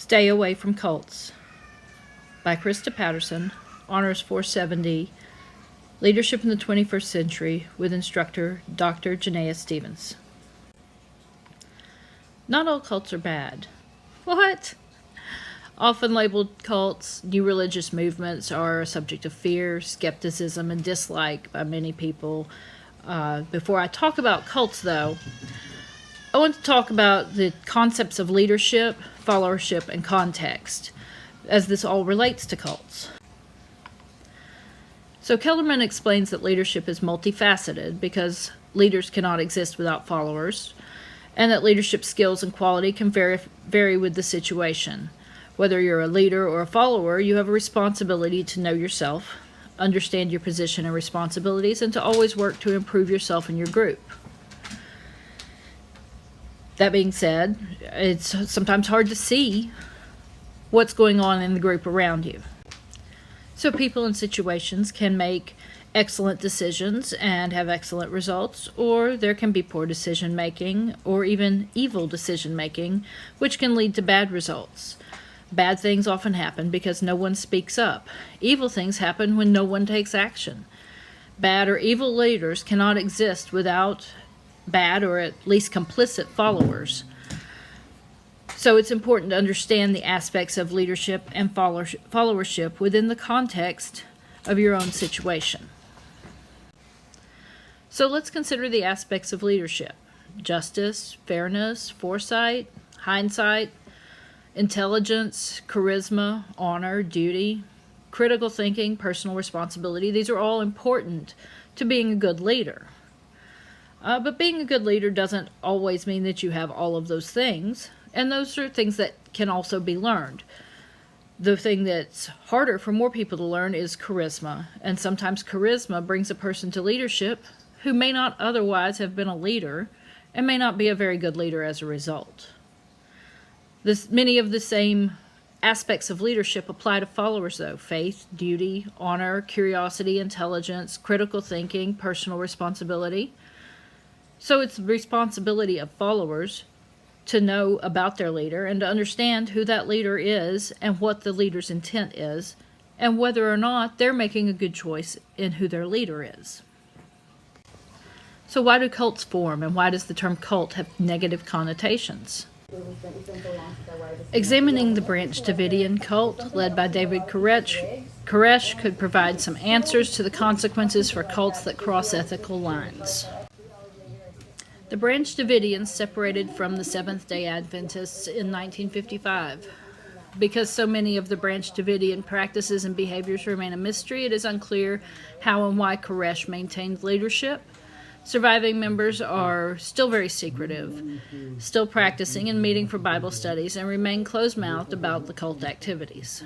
Stay Away from Cults by Krista Patterson, Honors 470, Leadership in the 21st Century, with instructor Dr. Janaea Stevens. Not all cults are bad. What? Often labeled cults, new religious movements are a subject of fear, skepticism, and dislike by many people. Before I talk about cults, though, I want to talk about the concepts of leadership, followership, and context, as this all relates to cults. So Kellerman explains that leadership is multifaceted because leaders cannot exist without followers, and that leadership skills and quality can vary with the situation. Whether you're a leader or a follower, you have a responsibility to know yourself, understand your position and responsibilities, and to always work to improve yourself and your group. That being said, it's sometimes hard to see what's going on in the group around you. So people in situations can make excellent decisions and have excellent results, or there can be poor decision making or even evil decision making, which can lead to bad results. Bad things often happen because no one speaks up. Evil things happen when no one takes action. Bad or evil leaders cannot exist without bad or at least complicit followers. So it's important to understand the aspects of leadership and followership within the context of your own situation. So let's consider the aspects of leadership: justice, fairness, foresight, hindsight, intelligence, charisma, honor, duty, critical thinking, personal responsibility. These are all important to being a good leader. But being a good leader doesn't always mean that you have all of those things, and those are things that can also be learned. The thing that's harder for more people to learn is charisma, and sometimes charisma brings a person to leadership who may not otherwise have been a leader and may not be a very good leader as a result. Many of the same aspects of leadership apply to followers, though: faith, duty, honor, curiosity, intelligence, critical thinking, personal responsibility. So it's the responsibility of followers to know about their leader and to understand who that leader is and what the leader's intent is, and whether or not they're making a good choice in who their leader is. So why do cults form, and why does the term cult have negative connotations? Examining the Branch Davidian cult, led by David Koresh, could provide some answers to the consequences for cults that cross ethical lines. The Branch Davidians separated from the Seventh-day Adventists in 1955. Because so many of the Branch Davidian practices and behaviors remain a mystery, it is unclear how and why Koresh maintained leadership. Surviving members are still very secretive, still practicing and meeting for Bible studies, and remain closed-mouthed about the cult activities.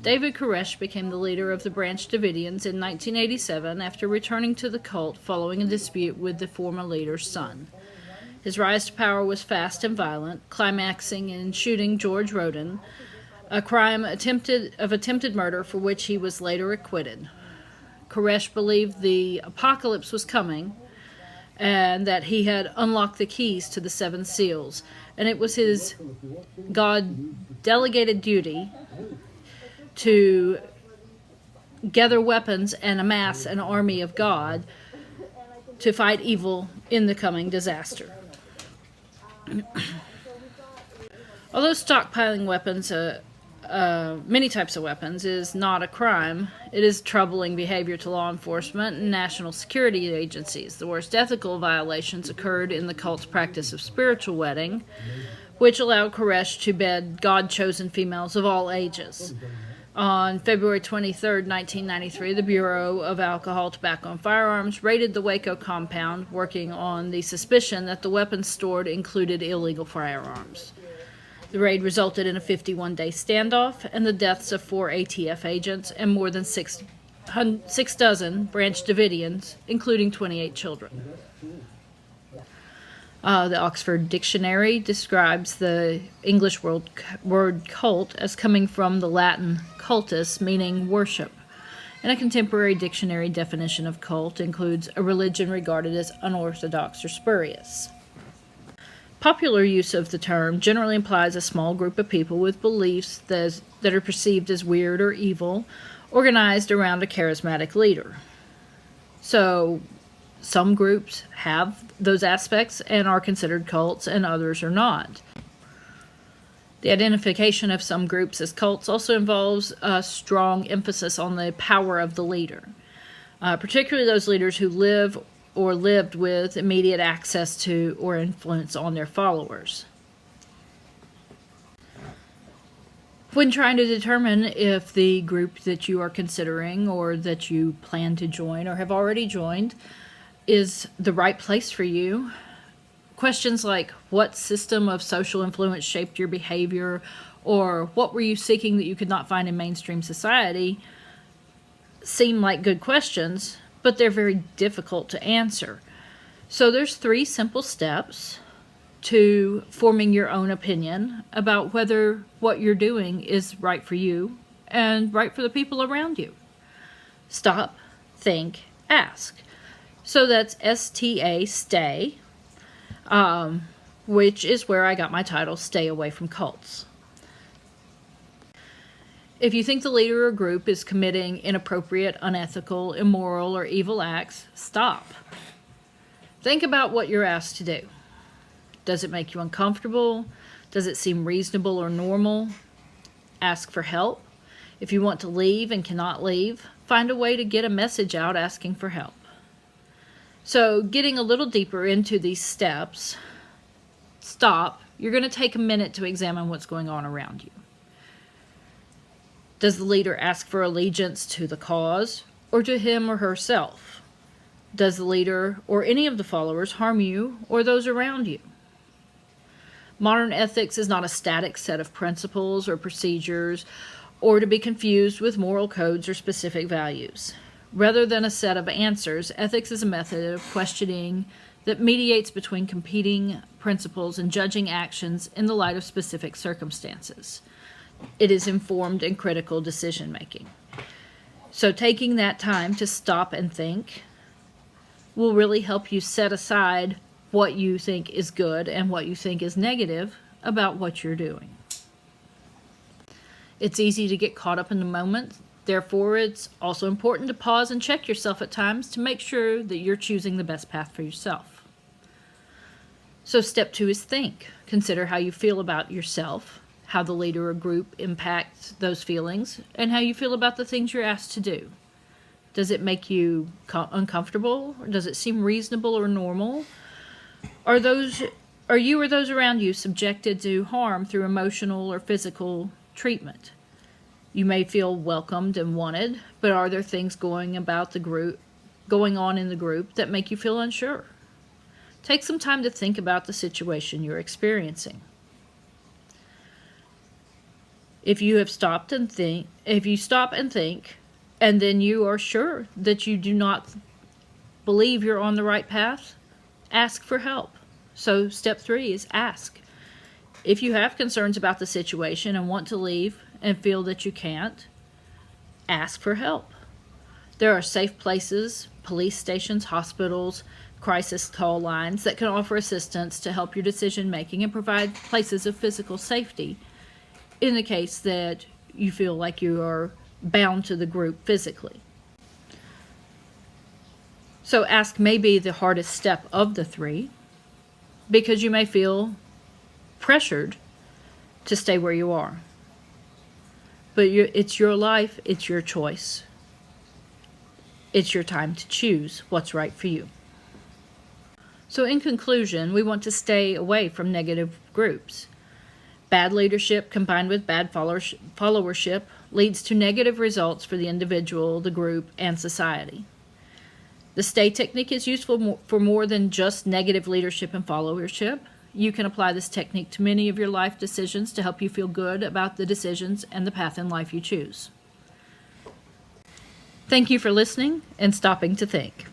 David Koresh became the leader of the Branch Davidians in 1987 after returning to the cult following a dispute with the former leader's son. His rise to power was fast and violent, climaxing in shooting George Roden, a crime of attempted murder for which he was later acquitted. Koresh believed the apocalypse was coming and that he had unlocked the keys to the 7 seals, and it was his God-delegated duty to gather weapons and amass an army of God to fight evil in the coming disaster. Although stockpiling weapons, many types of weapons, is not a crime, it is troubling behavior to law enforcement and national security agencies. The worst ethical violations occurred in the cult's practice of spiritual wedding, which allowed Koresh to bed God-chosen females of all ages. On February 23, 1993, the Bureau of Alcohol, Tobacco, and Firearms raided the Waco compound, working on the suspicion that the weapons stored included illegal firearms. The raid resulted in a 51-day standoff and the deaths of 4 ATF agents and more than 6 dozen Branch Davidians, including 28 children. The Oxford Dictionary describes the English word cult as coming from the Latin cultus, meaning worship. And a contemporary dictionary definition of cult includes a religion regarded as unorthodox or spurious. Popular use of the term generally implies a small group of people with beliefs that are perceived as weird or evil, organized around a charismatic leader. So some groups have those aspects and are considered cults, and others are not. The identification of some groups as cults also involves a strong emphasis on the power of the leader, particularly those leaders who live or lived with immediate access to or influence on their followers. When trying to determine if the group that you are considering or that you plan to join or have already joined is the right place for you, questions like what system of social influence shaped your behavior, or what were you seeking that you could not find in mainstream society, seem like good questions, but they're very difficult to answer. So there's 3 simple steps to forming your own opinion about whether what you're doing is right for you and right for the people around you. Stop, think, ask. So that's STA, stay, which is where I got my title, Stay Away from Cults. If you think the leader or group is committing inappropriate, unethical, immoral, or evil acts, stop. Think about what you're asked to do. Does it make you uncomfortable? Does it seem reasonable or normal? Ask for help. If you want to leave and cannot leave, find a way to get a message out asking for help. So, getting a little deeper into these steps, stop. You're going to take a minute to examine what's going on around you. Does the leader ask for allegiance to the cause or to him or herself? Does the leader or any of the followers harm you or those around you? Modern ethics is not a static set of principles or procedures or to be confused with moral codes or specific values. Rather than a set of answers, ethics is a method of questioning that mediates between competing principles and judging actions in the light of specific circumstances. It is informed and critical decision-making. So taking that time to stop and think will really help you set aside what you think is good and what you think is negative about what you're doing. It's easy to get caught up in the moment. Therefore, it's also important to pause and check yourself at times to make sure that you're choosing the best path for yourself. So step 2 is think. Consider how you feel about yourself, how the leader or group impacts those feelings, and how you feel about the things you're asked to do. Does it make you uncomfortable? Or does it seem reasonable or normal? Are you or those around you subjected to harm through emotional or physical treatment? You may feel welcomed and wanted, but are there things going on in the group that make you feel unsure? Take some time to think about the situation you're experiencing. If you stop and think, and then you are sure that you do not believe you're on the right path, ask for help. So step 3 is ask. If you have concerns about the situation and want to leave and feel that you can't, ask for help. There are safe places, police stations, hospitals, crisis call lines that can offer assistance to help your decision making and provide places of physical safety in the case that you feel like you are bound to the group physically. So ask may be the hardest step of the 3 because you may feel pressured to stay where you are. But it's your life, it's your choice. It's your time to choose what's right for you. So in conclusion, we want to stay away from negative groups. Bad leadership combined with bad followership leads to negative results for the individual, the group, and society. The stay technique is useful for more than just negative leadership and followership. You can apply this technique to many of your life decisions to help you feel good about the decisions and the path in life you choose. Thank you for listening and stopping to think.